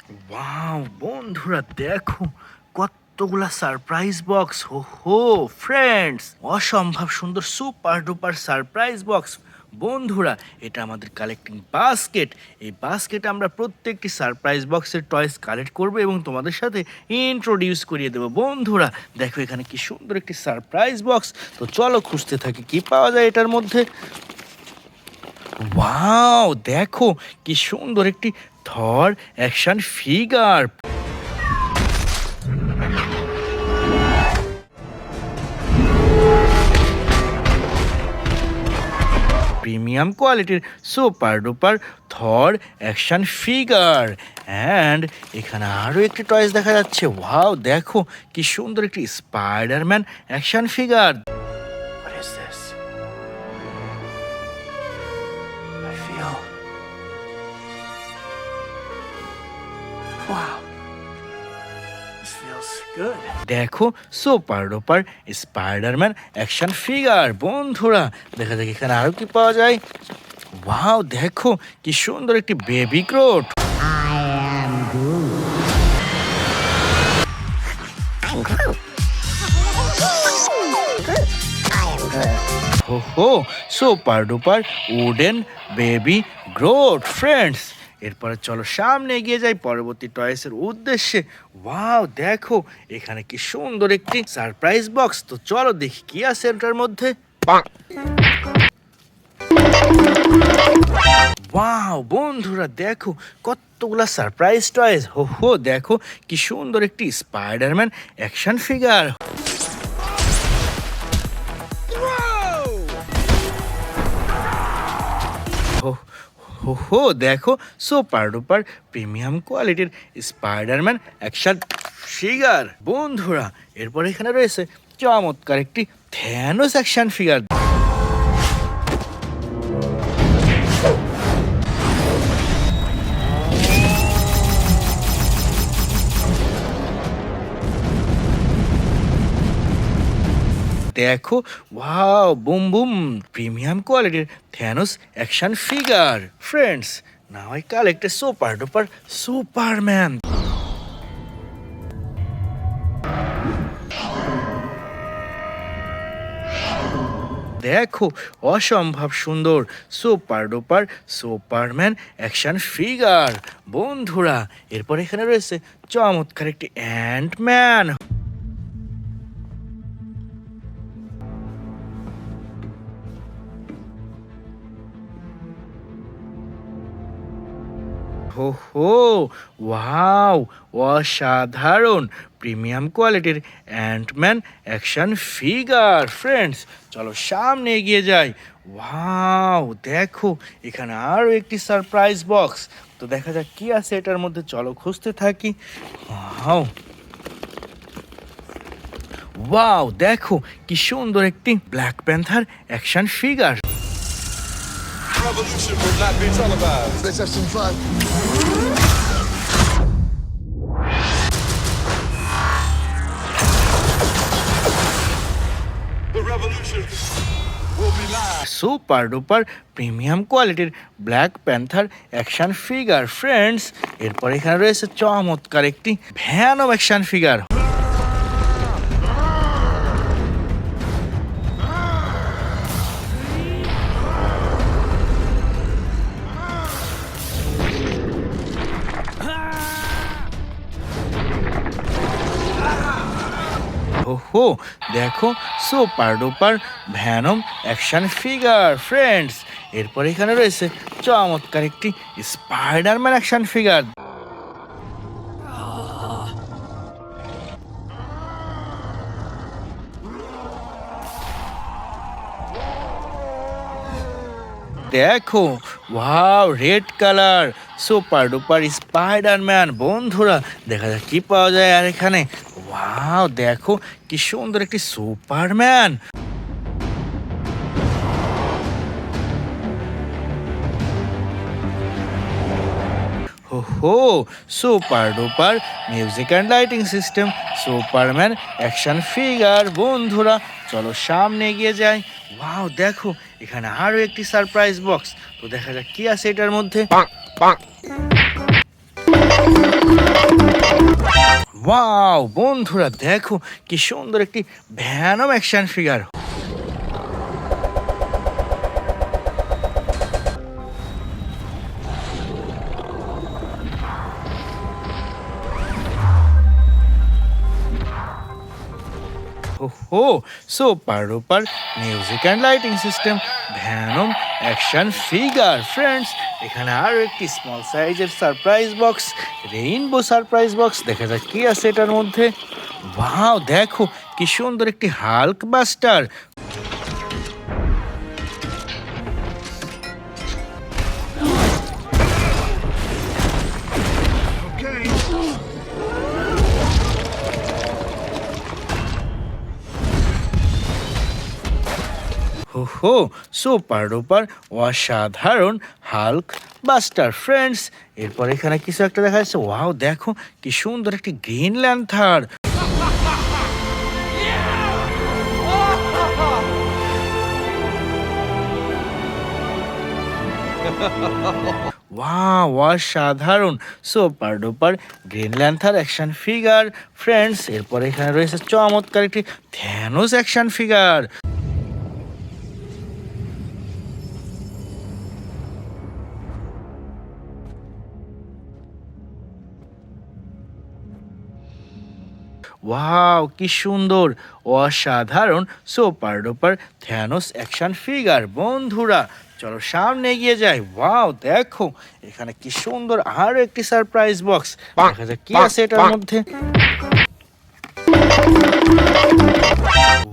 Wow বন্ধুরা দেখো কতগুলা সারপ্রাইজ বক্স। হো ফ্রেন্ডস, অসম্ভব সুন্দর সুপার ডুপার সারপ্রাইজ বক্স। বন্ধুরা এটা আমাদের কালেক্টিং বাস্কেট। এই বাস্কেটে আমরা প্রত্যেকটি সারপ্রাইজ বক্সের টয়েস কালেক্ট করব এবং তোমাদের সাথে ইন্ট্রোডিউস করিয়ে দেবো। বন্ধুরা দেখো এখানে কি সুন্দর একটি সারপ্রাইজ বক্স। তো চলো খুঁজতে থাকি কি পাওয়া যায় এটার মধ্যে। ওয়াও দেখো কি সুন্দর একটি থর অ্যাকশন ফিগার। প্রিমিয়াম কোয়ালিটির super duper Thor action figure. And এখানে আরও একটি টয়েস দেখা যাচ্ছে। ওয়াও দেখো কি সুন্দর একটি Spiderman action figure. What is this? I feel... Wow. This feels good. দেখো super duper Spiderman action figure. বন্ধুরা দেখা যাক এখানে আরো কি পাওয়া যায়। ওয়াও দেখো কি সুন্দর একটি বেবি ক্রোট। হো সুপার ডুপার উডেন বেবি গ্রোট। ফ্রেন্ডস এরপরে চলো সামনে এগিয়ে যাই পরবর্তী টয়েসের উদ্দেশ্যে। ওয়াও দেখো এখানে কি সুন্দর একটি সারপ্রাইজ বক্স। তো চলো দেখি কি আছে এটার মধ্যে। ওয়াও বন্ধুরা দেখো কতগুলা সারপ্রাইজ টয়েস। হো দেখো কি সুন্দর একটি স্পাইডারম্যান অ্যাকশন ফিগার। হো দেখো সুপার ডুপার প্রিমিয়াম কোয়ালিটির স্পাইডারম্যান অ্যাকশন ফিগার। বন্ধুরা এরপর এখানে রয়েছে চমৎকার একটি থ্যানোস অ্যাকশন ফিগার। দেখো ওয়াও বুম বুম প্রিমিয়াম কোয়ালিটির Thanos action figure. Friends now I collect A super duper Superman. দেখো অসম্ভব সুন্দর super duper Superman action figure. বন্ধুরা এরপর এখানে রয়েছে চমৎকার একটি অ্যান্টম্যান। হো ওয়াও অসাধারণ প্রিমিয়াম কোয়ালিটির অ্যান্টম্যান অ্যাকশন ফিগার। ফ্রেন্ডস চলো সামনে এগিয়ে যাই। ওয়াও দেখো এখানে আরও একটি সারপ্রাইজ বক্স। তো দেখা যাক কি আছে এটার মধ্যে, চলো খুঁজতে থাকি। ওয়াও দেখো কি সুন্দর একটি black panther action figure. Revolution will not be televised. Let's have some fun. The revolution will be live. Super duper premium কোয়ালিটির black panther action figure. Friends এরপর এখানে রয়েছে চমৎকার একটি ভ্যানম অ্যাকশন ফিগার। হো দেখো super duper Venom action figure. Friends এরপর এখানে রয়েছে চমৎকার একটি স্পাইডারম্যান অ্যাকশন ফিগার। দেখো wow red colour super duper Spiderman. বন্ধুরা দেখা যাক কি পাওয়া যায় আর এখানে। ওয়াও দেখো কি সুন্দর একটি সুপারম্যান। হো super duper music and lighting system Superman action figure. বন্ধুরা চলো সামনে এগিয়ে যাই। ওয়াও দেখো এখানে আরো একটি সারপ্রাইজ বক্স। তো দেখা যাক কি আছে এটার মধ্যে। ওয়াও বন্ধুরা দেখো কি সুন্দর একটি Venom action figure. Oh, super duper music and lighting system, Venom action figure, friends. এখানে আরো একটি স্মল সাইজের surprise box, rainbow surprise box. দেখা যাক কি আছে এটার মধ্যে। ওয়াও দেখো কি সুন্দর একটি হাল্ক বাস্টার। হো সুপার ডুপার অসাধারণ হাল্ক বাস্টার, ফ্রেন্ডস। এরপর এখানে কিছু একটা দেখা যাচ্ছে। ওয়াও দেখো কি সুন্দর একটি গ্রিন ল্যান্থার। ওয়াও অসাধারণ super duper Green Lantern action figure, friends. এরপর এখানে রয়েছে চমৎকার একটি থ্যানোস অ্যাকশন ফিগার। ওয়াও কি সুন্দর অসাধারণ super duper Thanos action figure. বন্ধুরা চলো সামনে এগিয়ে যাই। ওয়াও দেখো এখানে কি সুন্দর আরো একটি সারপ্রাইজ বক্স। দেখা যাক কি আছে এটার মধ্যে।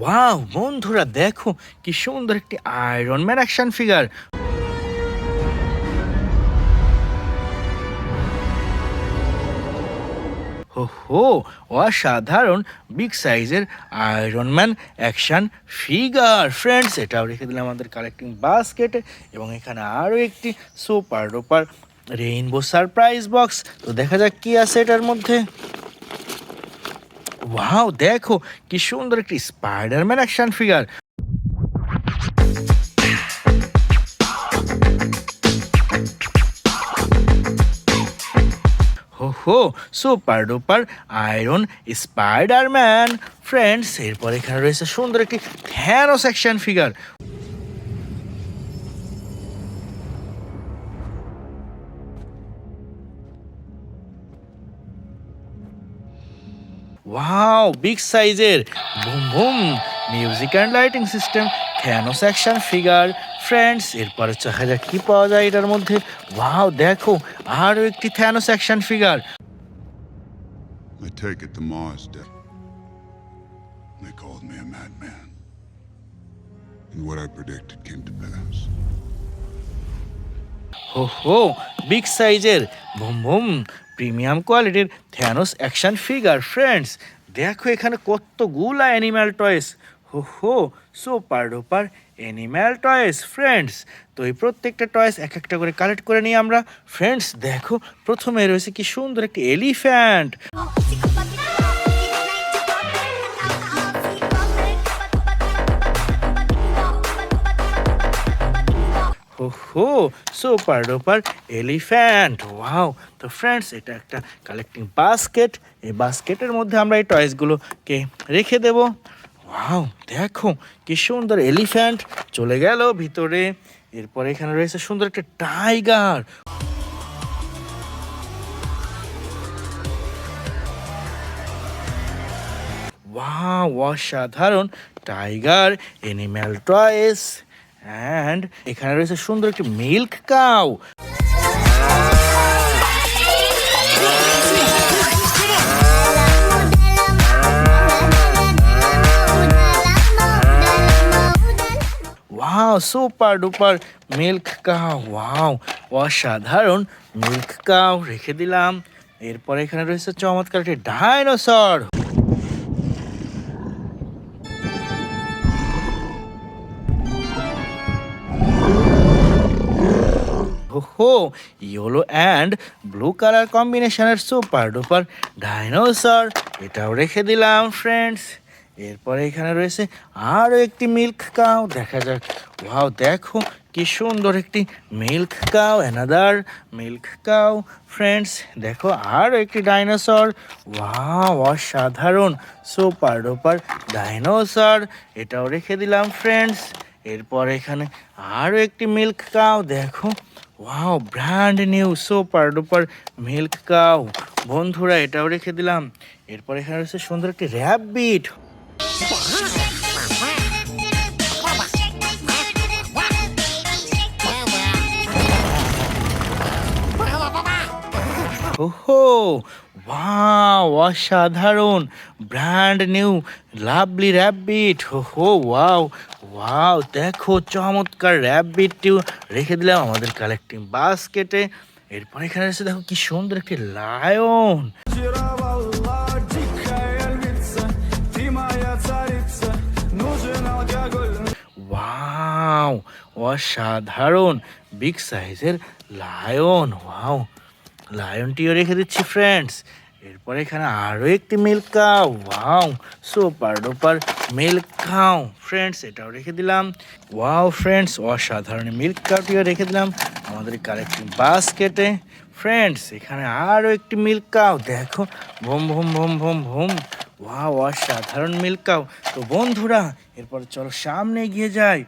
ওয়াও বন্ধুরা দেখো কি সুন্দর একটি আয়রন ম্যান অ্যাকশন ফিগার। হো অসাধারণ বিগ সাইজের iron man action figure, friends. এটাও রেখে দিলাম আমাদের কালেক্টিং বাস্কেটে। এবং এখানে আরও একটি super duper rainbow surprise box. তো দেখা যাক কি আছে এটার মধ্যে। ওয়াও দেখো কি সুন্দর একটি স্পাইডারম্যান অ্যাকশন ফিগার। হো super duper iron Spiderman, friends. এরপর এখানে রয়েছে সুন্দর একটি Thanos action figure. Wow big সাইজের boom boom music and lighting system Thanos action figure, friends. এরপরে দেখা যাক কি পাওয়া যায় এটার মধ্যে। ওয়াও দেখো আরও একটি Thanos action figure. I take it the Mars did. They called me a madman. And what I predicted came to pass. হো বিগ সাইজের বুম বুম প্রিমিয়াম কোয়ালিটির থ্যানোস অ্যাকশন ফিগার, ফ্রেন্ডস। দেখো এখানে কতগুলা অ্যানিম্যাল টয়েস। হো super duper animal toys, friends. তো এই প্রত্যেকটা টয়েস এক একটা করে কালেক্ট করে নিই আমরা, ফ্রেন্ডস। দেখো প্রথমে রয়েছে কি সুন্দর একটি এলিফ্যান্ট। হো সুপার ডুপার এলিফ্যান্ট, ওয়াও। তো ফ্রেন্ডস এটা একটা কালেক্টিং বাস্কেট। এই বাস্কেটের মধ্যে আমরা এই টয়েসগুলোকে রেখে দেব। ওয়াও দেখো কি সুন্দর এলিফ্যান্ট চলে গেল ভিতরে। এরপরে এখানে রয়েছে সুন্দর একটা টাইগার। ওয়াও অসাধারণ টাইগার অ্যানিম্যাল টয়েস। অ্যান্ড এখানে রয়েছে সুন্দর একটি milk cow. Wow super duper milk cow, wow অসাধারণ মিল্ক কাউ রেখে দিলাম। এরপরে এখানে রয়েছে চমৎকার একটি ডাইনোসর। হো ইয়েলো অ্যান্ড ব্লু কালার কম্বিনেশনের সুপার ডুপার ডাইনোসর, এটাও রেখে দিলাম, ফ্রেন্ডস। এরপরে এখানে রয়েছে আরও একটি মিল্ক কাউ। দেখা যাক। ওয়াও দেখো কি সুন্দর একটি milk cow, another milk cow. Friends দেখো আরও একটি ডাইনোসর, ওয়াও অসাধারণ সুপার ডুপার ডাইনোসর, এটাও রেখে দিলাম ফ্রেন্ডস। এরপর এখানে আরও একটি মিল্ক কাউ, দেখো wow brand new super duper milk cow. বন্ধুরা এটাও রেখে দিলাম। এরপর এখানে রয়েছে সুন্দর একটি র্যাবিট। ওহো ওয়াও অসাধারণ ব্র্যান্ড নিউ লাভলি র্যাবিট। ওহো ওয়াও ওয়াও, দেখো চমৎকার র্যাবিটটিও রেখে দিলাম আমাদের কালেক্টিং বাস্কেটে। এরপর এখানে এসে দেখো কি সুন্দর একটি লায়ন। ওয়াও অসাধারণ বিগ সাইজের লায়ন, ওয়াও লায়নটিও রেখে দিচ্ছি ফ্রেন্ডস। এরপর এখানে আরও একটি milk cow, wow super duper milk cow friends, এটাও রেখে দিলাম। ওয়াও ফ্রেন্ডস অসাধারণ মিল্ক কাউটিও রেখে দিলাম আমাদের কালেক্টিং বাস্কেটে। ফ্রেন্ডস এখানে আরও একটি মিল্ক কাউ, দেখো ভুম ভুম ভুম ভুম ভুম, ওয়াও অসাধারণ মিল্ক কাউ। তো বন্ধুরা এরপর চলো সামনে এগিয়ে যাই।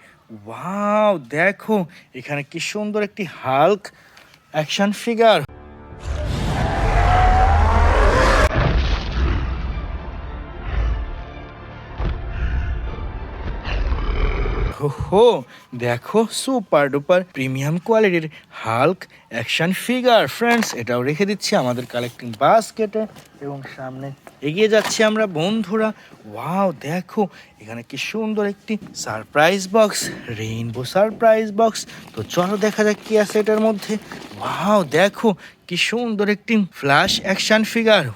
ওয়াও দেখো এখানে কি সুন্দর একটি হাল্ক অ্যাকশন ফিগার। হো দেখো সুপার ডুপার প্রিমিয়াম কোয়ালিটির হাল্ক অ্যাকশন ফিগার ফ্রেন্ডস, এটাও রেখে দিচ্ছি আমাদের কালেক্টিং বাস্কেটে এবং সামনে এগিয়ে যাচ্ছি আমরা বন্ধুরা। ওয়াও দেখো এখানে কি সুন্দর একটি surprise box, rainbow surprise box. তো চলো দেখা যাক কি আছে এটার মধ্যে। ওয়াও দেখো কি সুন্দর একটি flash action figure.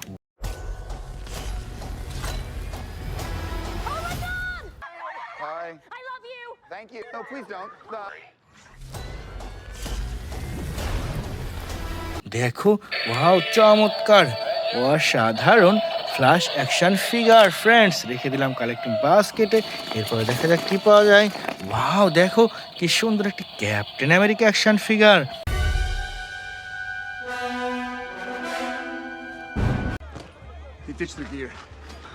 I love you. Thank you. No, please don't. দেখো ওয়াও চমৎকার অসাধারণ ফ্ল্যাশ অ্যাকশন ফিগার ফ্রেন্ডস, রেখে দিলাম কালেক্টিং বাস্কেটে। এরপরে দেখা যাক কি পাওয়া যায়। ওয়াও দেখো কি সুন্দর একটি Captain America action figure. He ditched their gear.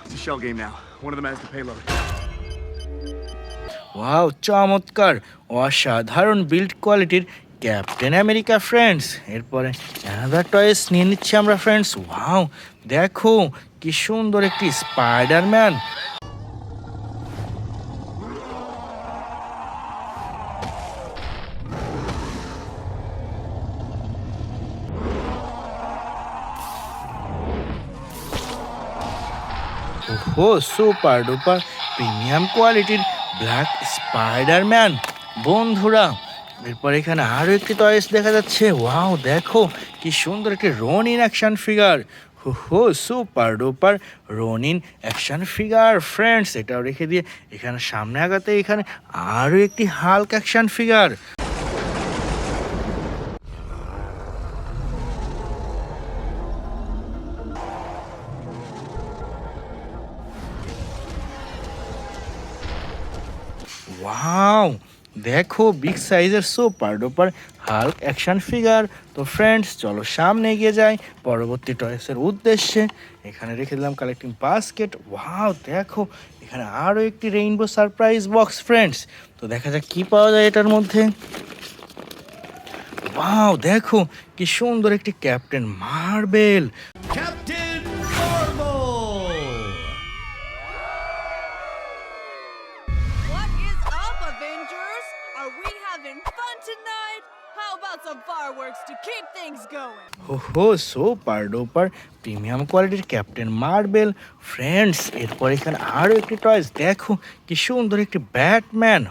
It's a shell game now. One of them has the payload. Wow চমৎকার অসাধারণ বিল্ড কোয়ালিটির ক্যাপ্টেন আমেরিকা ফ্রেন্ডস। এরপরে অ্যানাদার টয়েস নিয়ে নিচ্ছি আমরা ফ্রেন্ডস। ওয়াও দেখো কি সুন্দর একটি স্পাইডারম্যান। ওহো সুপার ডুপার প্রিমিয়াম কোয়ালিটির ব্ল্যাক স্পাইডারম্যান বন্ধুরা। এরপর এখানে আরও একটি টয়েস দেখা যাচ্ছে। ওয়াও দেখো কি সুন্দর একটি রনিন অ্যাকশন ফিগার। হো super duper Ronin action figure friends, এটাও রেখে দিয়ে এখানে সামনে আগাতে এখানে আরও একটি হাল্ক অ্যাকশন ফিগার। ওয়াও দেখো বিগ সাইজের super duper Hulk action figure. তো ফ্রেন্ডস চলো সামনে এগিয়ে যাই পরবর্তী টয়েসের উদ্দেশ্যে। এখানে রেখে দিলাম কালেক্টিং বাস্কেট। ওয়াও দেখো এখানে আরও একটি রেইনবো সারপ্রাইজ বক্স ফ্রেন্ডস। তো দেখা যাক কি পাওয়া যায় এটার মধ্যে। ওয়াও দেখো কি সুন্দর একটি captain marble. What is up, Avengers? Are we having fun tonight? How about some fireworks to keep things going? হো সুপার ডুপার প্রিমিয়াম কোয়ালিটির ক্যাপ্টেন মার্বেল ফ্রেন্ডস। এরপর এখানে আরও একটি টয়েস, দেখো কি সুন্দর একটি ব্যাটম্যান।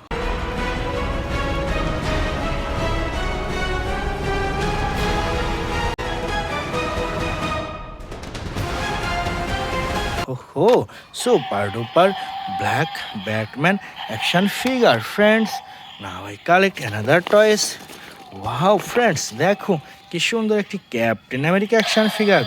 ওহো super duper black Batman action figure friends. Now I collect another toys. Wow friends দেখো কি সুন্দর একটি ক্যাপ্টেন আমেরিকা অ্যাকশন ফিগার।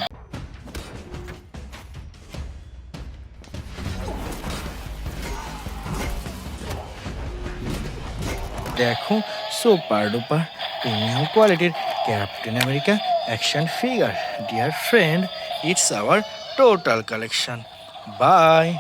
দেখো সুপার ডুপার প্রিমিয়াম কোয়ালিটির Captain America action figure. Dear friend, it's our total collection. By.